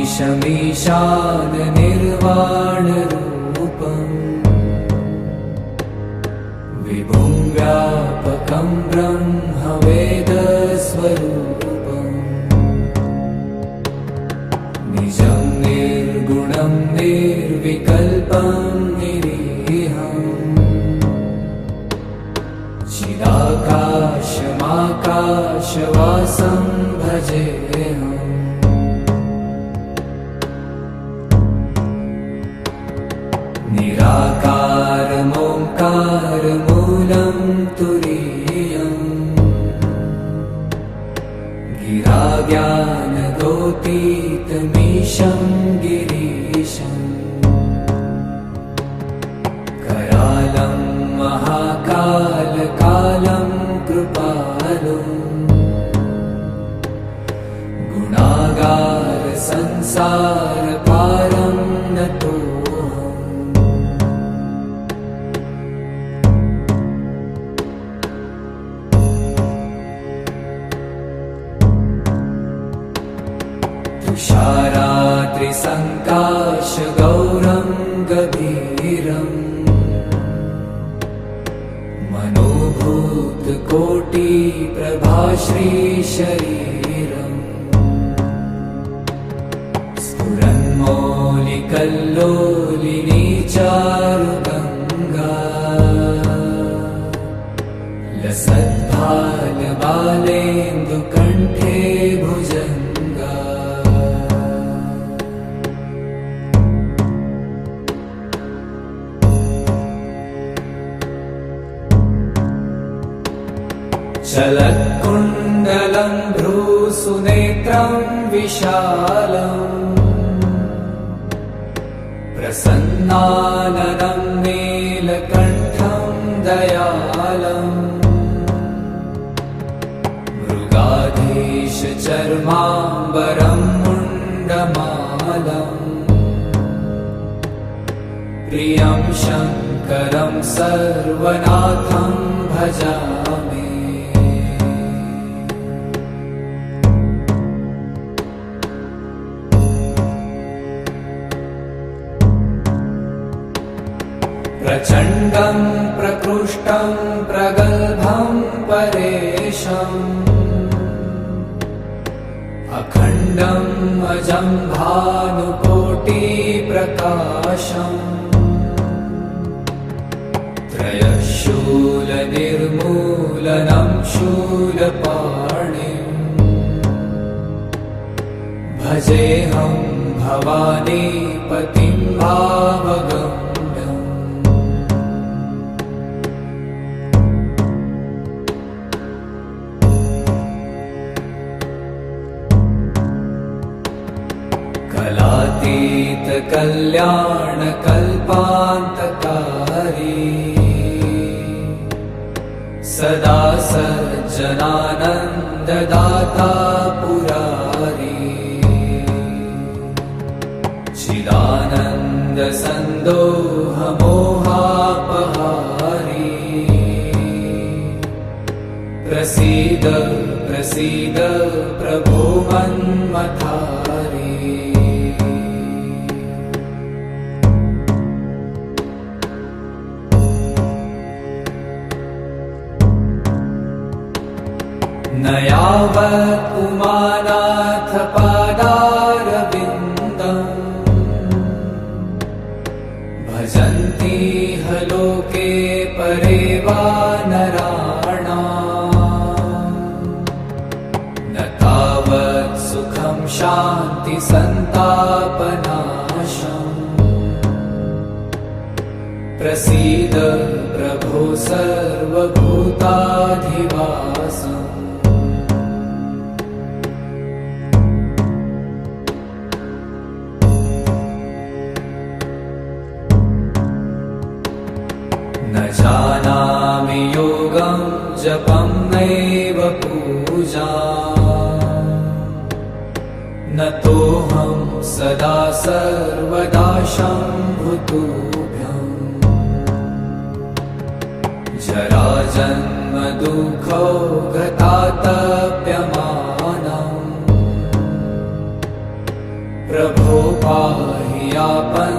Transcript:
ईशमीशान निर्वाणरूपम् विभुं व्यापकं ब्रह्मवेदस्वरूपम् निजं निर्गुणं निर्विकल्पं निरीहम् चिदाकाशमाकाशवासं भजेऽहम् निराकारमोङ्कारमूलं तुरीयम् गिराज्ञानगोतीतमीशं गिरीशम् करालं महाकालकालं कृपालुम् गुणागार संसारपारं नतोऽहम् तुषाराद्रिसङ्काशगौरं गभीरम् मनोभूतकोटिप्रभाश्रीशरीरम् स्फुरन्मौलिकल्लोलिनी चारुगङ्गा लसद्भालबालेन्दुकण्ठे भुजङ्गा चलत्कुण्डलं भ्रूसुनेत्रं विशालम् प्रसन्नाननं नीलकण्ठं दयालम् मृगाधीशचर्माम्बरं मुण्डमालम् प्रियं शङ्करं सर्वनाथं भजामि प्रचण्डं प्रकृष्टं प्रगल्भं परेशम् अखण्डम् अजं भानुकोटिप्रकाशम् त्रयशूलनिर्मूलनं शूलपाणिम् भजेऽहं भवानीपतिं भावगम् कलातीतकल्याणकल्पान्तकारी सदा सज्जनानन्ददाता पुरारी चिदानन्दसन्दोहमोहापहारी प्रसीद प्रसीद प्रभो मन्मथारी न यावत् उमानाथ पादारविन्दम् भजन्ति ह लोके परे वा नराणाम् न तावत् सुखं शान्ति सन्तापनाशम् प्रसीद प्रभो सर्वभूताधिवासम् न जानामि योगं जपं नैव पूजा न तोऽहं सदा सर्वदा शम्भुतुभ्यम् जराजन्म दुःखौ गतातप्यमानम् प्रभो पाहि आपन्